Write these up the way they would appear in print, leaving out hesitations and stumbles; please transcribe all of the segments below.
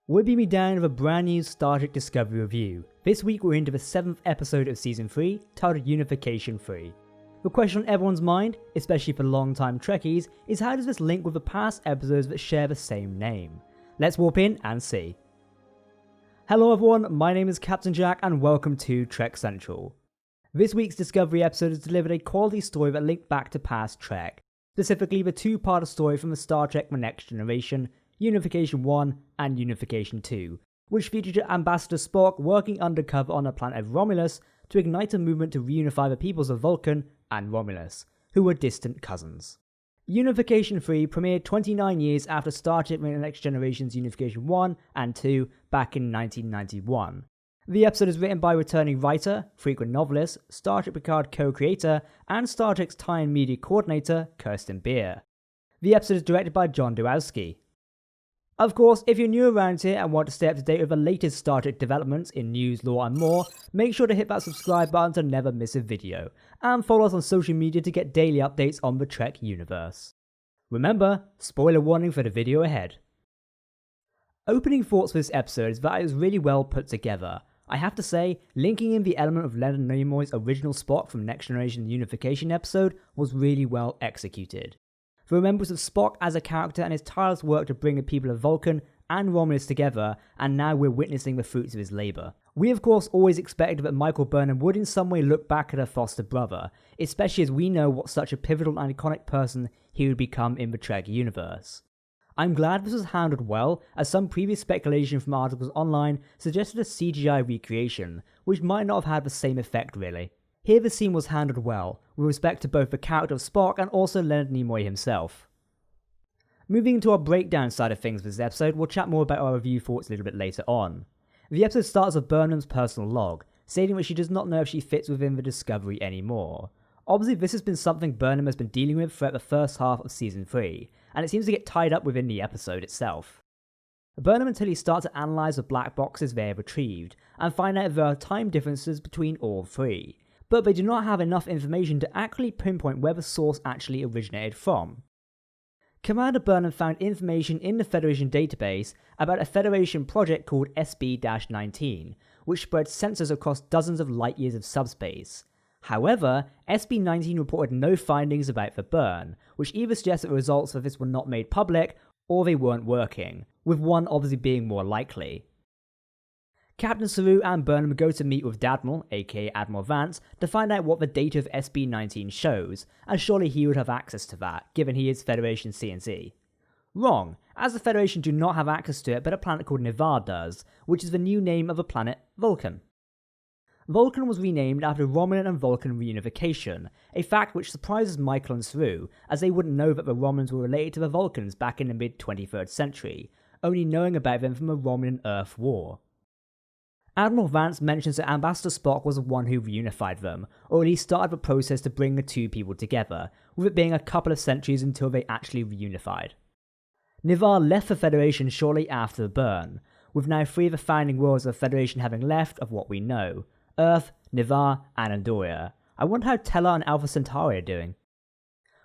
We're beaming down with a brand new Starship Discovery review. This week we're into the 7th episode of Season 3, titled Unification III. The question on everyone's mind, especially for long-time Trekkies, is how does this link with the past episodes that share the same name? Let's warp in and see. Hello everyone, my name is Captain Jack and welcome to Trek Central. This week's Discovery episode has delivered a quality story that linked back to past Trek, specifically the two-part story from the Star Trek The Next Generation, Unification I and Unification II, which featured Ambassador Spock working undercover on the planet of Romulus to ignite a movement to reunify the peoples of Vulcan and Romulus, who were distant cousins. Unification III premiered 29 years after Star Trek The Next Generation's Unification I and II back in 1991. The episode is written by returning writer, frequent novelist, Star Trek Picard co-creator, and Star Trek's tie-in media coordinator, Kirsten Beer. The episode is directed by John Dwowski. Of course, if you're new around here and want to stay up to date with the latest Star Trek developments in news, lore and more, make sure to hit that subscribe button to never miss a video, and follow us on social media to get daily updates on the Trek universe. Remember, spoiler warning for the video ahead. Opening thoughts for this episode is that it was really well put together. I have to say, linking in the element of Leonard Nimoy's original Spock from Next Generation Unification episode was really well executed. The remembrance of Spock as a character and his tireless work to bring the people of Vulcan and Romulus together, and now we're witnessing the fruits of his labour. We of course always expected that Michael Burnham would in some way look back at her foster brother, especially as we know what such a pivotal and iconic person he would become in the Trek universe. I'm glad this was handled well, as some previous speculation from articles online suggested a CGI recreation, which might not have had the same effect really. Here the scene was handled well, with respect to both the character of Spock and also Leonard Nimoy himself. Moving into our breakdown side of things for this episode, we'll chat more about our review thoughts a little bit later on. The episode starts with Burnham's personal log, stating that she does not know if she fits within the Discovery anymore. Obviously this has been something Burnham has been dealing with throughout the first half of Season 3, and it seems to get tied up within the episode itself. Burnham and Tillys start to analyse the black boxes they have retrieved, and find out if there are time differences between all three, but they do not have enough information to accurately pinpoint where the source actually originated from. Commander Burnham found information in the Federation database about a Federation project called SB-19, which spread sensors across dozens of light years of subspace. However, SB-19 reported no findings about the burn, which either suggests that the results of this were not made public, or they weren't working, with one obviously being more likely. Captain Saru and Burnham go to meet with Dadmal, aka Admiral Vance, to find out what the data of SB-19 shows, as surely he would have access to that, given he is Federation CNC. Wrong, as the Federation do not have access to it, but a planet called Ni'Var does, which is the new name of the planet Vulcan. Vulcan was renamed after Romulan and Vulcan reunification, a fact which surprises Michael and Saru, as they wouldn't know that the Romulans were related to the Vulcans back in the mid-23rd century, only knowing about them from the Romulan-Earth War. Admiral Vance mentions that Ambassador Spock was the one who reunified them, or at least started the process to bring the two people together, with it being a couple of centuries until they actually reunified. Ni'Var left the Federation shortly after the burn, with now three of the founding worlds of the Federation having left of what we know: Earth, Ni'Var, and Andoria. I wonder how Tela and Alpha Centauri are doing.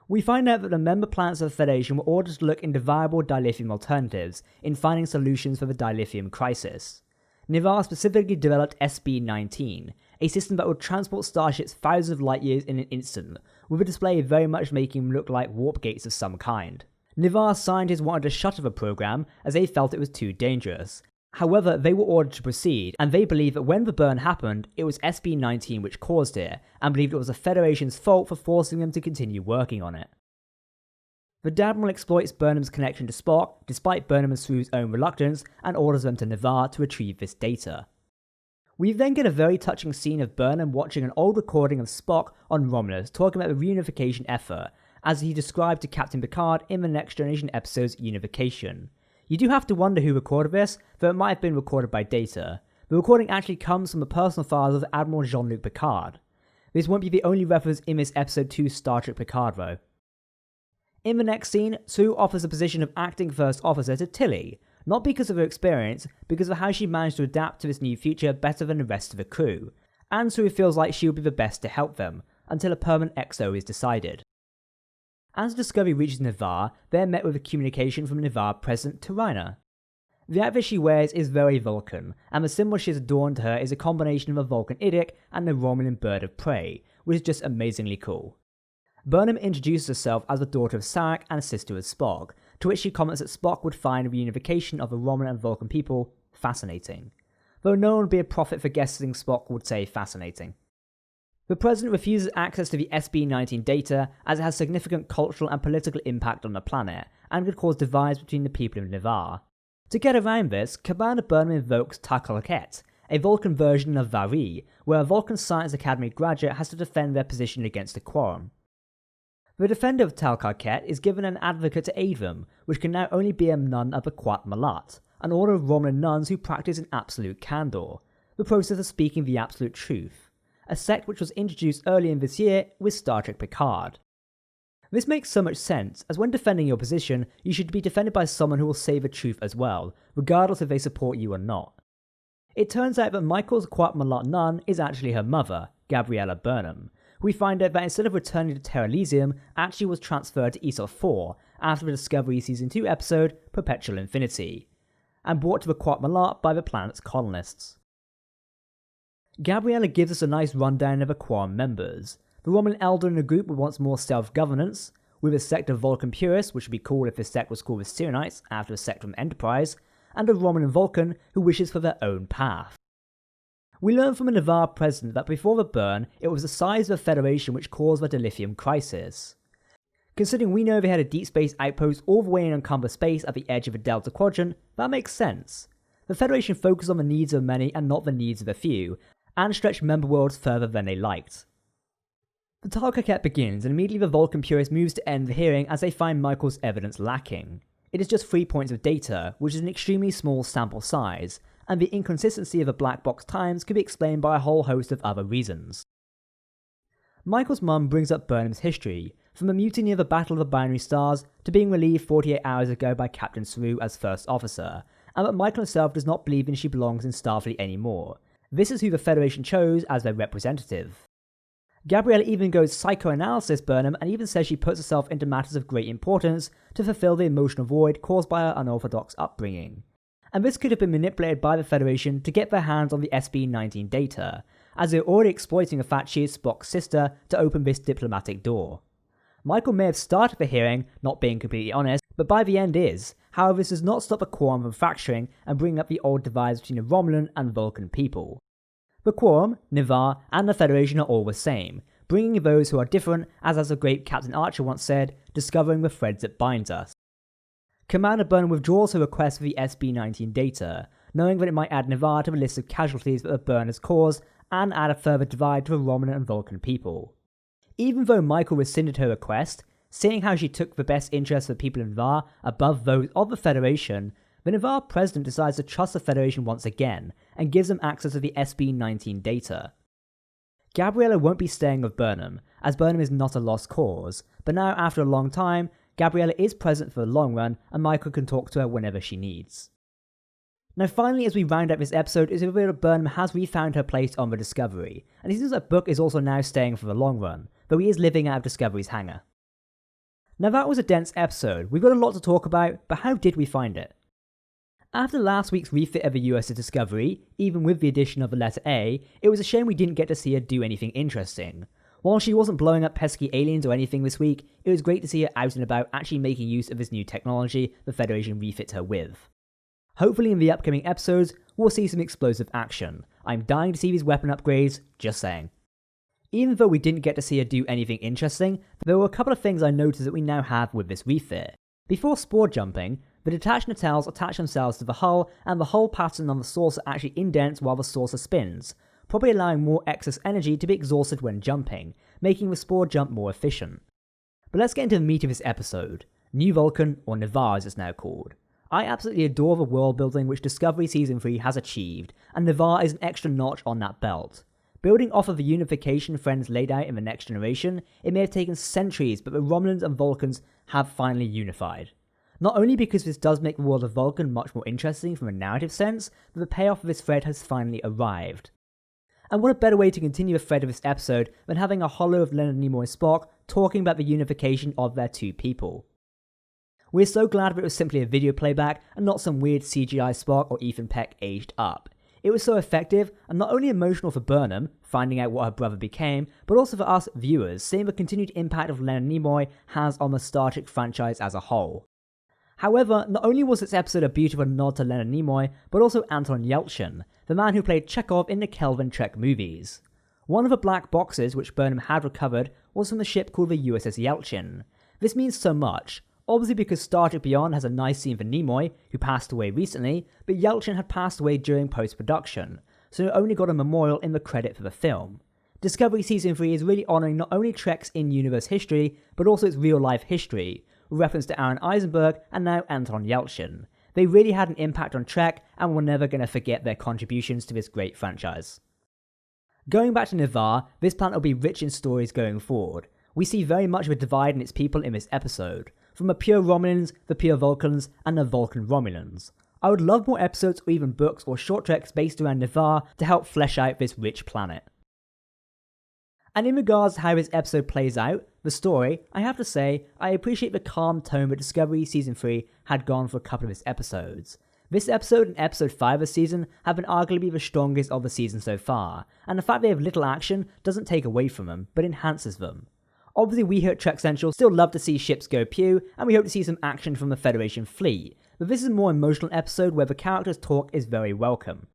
We find out that the member planets of the Federation were ordered to look into viable dilithium alternatives in finding solutions for the dilithium crisis. Ni'Var specifically developed SB-19, a system that would transport starships thousands of light years in an instant, with a display very much making them look like warp gates of some kind. Ni'Var scientists wanted to shutter the program as they felt it was too dangerous. However, they were ordered to proceed, and they believe that when the burn happened, it was SB-19 which caused it, and believed it was the Federation's fault for forcing them to continue working on it. The Dadmal exploits Burnham's connection to Spock, despite Burnham and Saru's own reluctance, and orders them to Ni'Var to retrieve this data. We then get a very touching scene of Burnham watching an old recording of Spock on Romulus talking about the reunification effort, as he described to Captain Picard in the Next Generation episode's Unification. You do have to wonder who recorded this, though it might have been recorded by data. The recording actually comes from the personal files of Admiral Jean-Luc Picard. This won't be the only reference in this episode to Star Trek Picard though. In the next scene, Saru offers the position of acting first officer to Tilly, not because of her experience, because of how she managed to adapt to this new future better than the rest of the crew, and Saru feels like she will be the best to help them, until a permanent XO is decided. As Discovery reaches Ni'Var, they are met with a communication from Ni'Var President T'Rina. The outfit she wears is very Vulcan, and the symbol she has adorned her is a combination of a Vulcan idic and a Romulan bird of prey, which is just amazingly cool. Burnham introduces herself as the daughter of Sarek and sister of Spock, to which she comments that Spock would find the reunification of the Romulan and Vulcan people fascinating. Though no one would be a prophet for guessing Spock would say fascinating. The President refuses access to the SB-19 data as it has significant cultural and political impact on the planet, and could cause divides between the people of Ni'Var. To get around this, Commander Burnham invokes Tal-Kalaket, a Vulcan version of Vari, where a Vulcan Science Academy graduate has to defend their position against a quorum. The defender of Tal-Kalaket is given an advocate to aid them, which can now only be a nun of the Qat Malat, an order of Romulan nuns who practice in absolute candor, the process of speaking the absolute truth, a sect which was introduced early in this year with Star Trek Picard. This makes so much sense, as when defending your position, you should be defended by someone who will say the truth as well, regardless if they support you or not. It turns out that Michael's Qat Malat nun is actually her mother, Isabella Burnham. We find out that instead of returning to Terra Elysium, actually was transferred to ESOT 4 after the Discovery Season 2 episode Perpetual Infinity, and brought to the Qat Malat by the planet's colonists. Gabriella gives us a nice rundown of the quorum members. The Romulan elder in the group wants more self-governance, with a sect of Vulcan purists, which would be cool if this sect was called the Sirenites after a sect from Enterprise, and a Romulan Vulcan who wishes for their own path. We learn from a Ni'Var president that before the burn, it was the size of the Federation which caused the dilithium crisis. Considering we know they had a deep space outpost all the way in uncombered space at the edge of the Delta Quadrant, that makes sense. The Federation focused on the needs of many and not the needs of the few, and stretched member worlds further than they liked. The Tal-Kalaket begins, and immediately the Vulcan purist moves to end the hearing as they find Michael's evidence lacking. It is just 3 points of data, which is an extremely small sample size, and the inconsistency of the black box times could be explained by a whole host of other reasons. Michael's mum brings up Burnham's history, from the mutiny of the Battle of the Binary Stars to being relieved 48 hours ago by Captain Saru as first officer, and that Michael himself does not believe she belongs in Starfleet anymore. This is who the Federation chose as their representative. Gabriella even goes psychoanalysis Burnham and even says she puts herself into matters of great importance to fulfill the emotional void caused by her unorthodox upbringing. And this could have been manipulated by the Federation to get their hands on the SB-19 data, as they're already exploiting the fact she is Spock's sister to open this diplomatic door. Michael may have started the hearing, not being completely honest, but by the end is. However, this does not stop the quorum from fracturing and bringing up the old divides between the Romulan and Vulcan people. The quorum, Ni'Var, and the Federation are all the same, bringing those who are different, as the great Captain Archer once said, discovering the threads that bind us. Commander Burnham withdraws her request for the SB-19 data, knowing that it might add Ni'Var to the list of casualties that the burn has caused and add a further divide to the Romulan and Vulcan people. Even though Michael rescinded her request, seeing how she took the best interests of the people of Ni'Var above those of the Federation, the Ni'Var president decides to trust the Federation once again and gives them access to the SB-19 data. Gabriella won't be staying with Burnham, as Burnham is not a lost cause, but now after a long time, Gabriella is present for the long run and Michael can talk to her whenever she needs. Now finally, as we round out this episode, it's revealed that Burnham has refound her place on the Discovery, and it seems that Book is also now staying for the long run, though he is living out of Discovery's hangar. Now that was a dense episode, we've got a lot to talk about, but how did we find it? After last week's refit of the USS Discovery, even with the addition of the letter A, it was a shame we didn't get to see her do anything interesting. While she wasn't blowing up pesky aliens or anything this week, it was great to see her out and about actually making use of this new technology the Federation refit her with. Hopefully in the upcoming episodes, we'll see some explosive action. I'm dying to see these weapon upgrades, just saying. Even though we didn't get to see her do anything interesting, there were a couple of things I noticed that we now have with this refit. Before spore jumping, the detached nacelles attach themselves to the hull, and the hull pattern on the saucer actually indents while the saucer spins, probably allowing more excess energy to be exhausted when jumping, making the spore jump more efficient. But let's get into the meat of this episode. New Vulcan, or Ni'Var as it's now called. I absolutely adore the world building which Discovery Season 3 has achieved, and Ni'Var is an extra notch on that belt. Building off of the unification friends laid out in the Next Generation, it may have taken centuries, but the Romulans and Vulcans have finally unified. Not only because this does make the world of Vulcan much more interesting from a narrative sense, but the payoff of this thread has finally arrived. And what a better way to continue the thread of this episode than having a holo of Leonard Nimoy and Spock talking about the unification of their two people. We're so glad that it was simply a video playback and not some weird CGI Spock or Ethan Peck aged up. It was so effective and not only emotional for Burnham, finding out what her brother became, but also for us viewers, seeing the continued impact of Leonard Nimoy has on the Star Trek franchise as a whole. However, not only was this episode a beautiful nod to Leonard Nimoy, but also Anton Yelchin, the man who played Chekhov in the Kelvin Trek movies. One of the black boxes which Burnham had recovered was from the ship called the USS Yelchin. This means so much, obviously because Star Trek Beyond has a nice scene for Nimoy, who passed away recently, but Yelchin had passed away during post-production, so it only got a memorial in the credit for the film. Discovery Season 3 is really honouring not only Trek's in-universe history, but also its real-life history, with reference to Aaron Eisenberg and now Anton Yelchin. They really had an impact on Trek, and we're never going to forget their contributions to this great franchise. Going back to Ni'Var, this planet will be rich in stories going forward. We see very much of a divide in its people in this episode, from the pure Romulans, the pure Vulcans, and the Vulcan Romulans. I would love more episodes or even books or short treks based around Ni'Var to help flesh out this rich planet. And in regards to how this episode plays out, the story, I have to say, I appreciate the calm tone that Discovery Season 3 had gone for a couple of its episodes. This episode and episode 5 of the season have been arguably the strongest of the season so far, and the fact they have little action doesn't take away from them, but enhances them. Obviously we here at Trek Central still love to see ships go pew, and we hope to see some action from the Federation fleet, but this is a more emotional episode where the characters' talk is very welcome.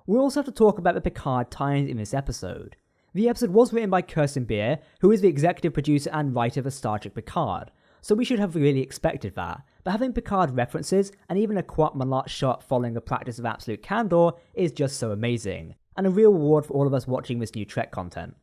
We also have to talk about the Picard tie-ins in this episode. The episode was written by Kirsten Beer, who is the executive producer and writer for Star Trek Picard, so we should have really expected that, but having Picard references and even a Quat Malat shot following a practice of absolute candor is just so amazing, and a real reward for all of us watching this new Trek content.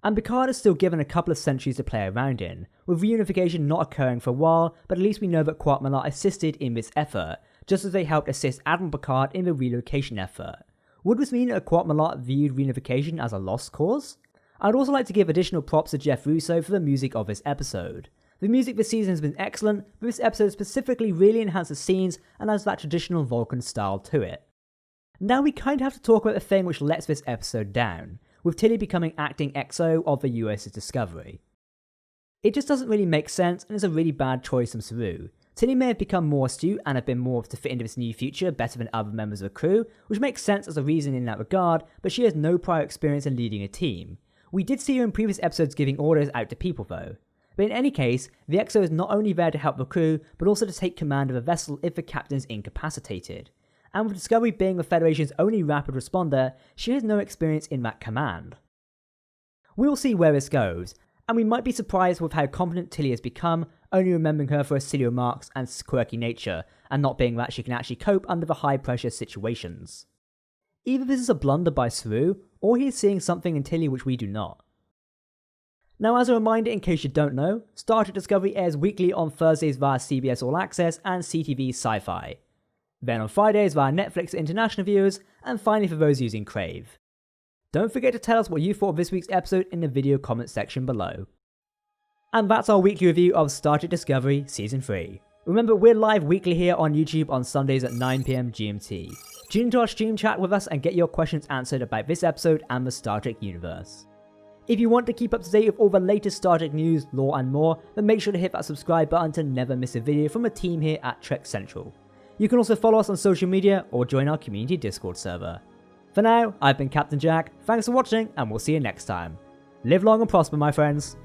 And Picard is still given a couple of centuries to play around in, with reunification not occurring for a while, but at least we know that Quat Malat assisted in this effort, just as they helped assist Admiral Picard in the relocation effort. Would this mean that Quat Malat viewed reunification as a lost cause? I'd also like to give additional props to Jeff Russo for the music of this episode. The music this season has been excellent, but this episode specifically really enhances the scenes and has that traditional Vulcan style to it. Now we kind of have to talk about the thing which lets this episode down, with Tilly becoming acting XO of the USS Discovery. It just doesn't really make sense and is a really bad choice from Saru. Tilly may have become more astute and have been morphed to fit into this new future better than other members of the crew, which makes sense as a reason in that regard, but she has no prior experience in leading a team. We did see her in previous episodes giving orders out to people though. But in any case, the XO is not only there to help the crew, but also to take command of a vessel if the captain is incapacitated. And with Discovery being the Federation's only rapid responder, she has no experience in that command. We'll see where this goes, and we might be surprised with how competent Tilly has become, only remembering her for her silly remarks and quirky nature, and not being that she can actually cope under the high pressure situations. Either this is a blunder by Saru, or he is seeing something in Tilly which we do not. Now as a reminder in case you don't know, Star Trek Discovery airs weekly on Thursdays via CBS All Access and CTV Sci-Fi. Then on Fridays via Netflix for international viewers, and finally for those using Crave. Don't forget to tell us what you thought of this week's episode in the video comment section below. And that's our weekly review of Star Trek Discovery Season 3. Remember, we're live weekly here on YouTube on Sundays at 9 PM GMT. Tune into our stream chat with us and get your questions answered about this episode and the Star Trek universe. If you want to keep up to date with all the latest Star Trek news, lore and more, then make sure to hit that subscribe button to never miss a video from the team here at Trek Central. You can also follow us on social media or join our community Discord server. For now, I've been Captain Jack, thanks for watching and we'll see you next time. Live long and prosper my friends.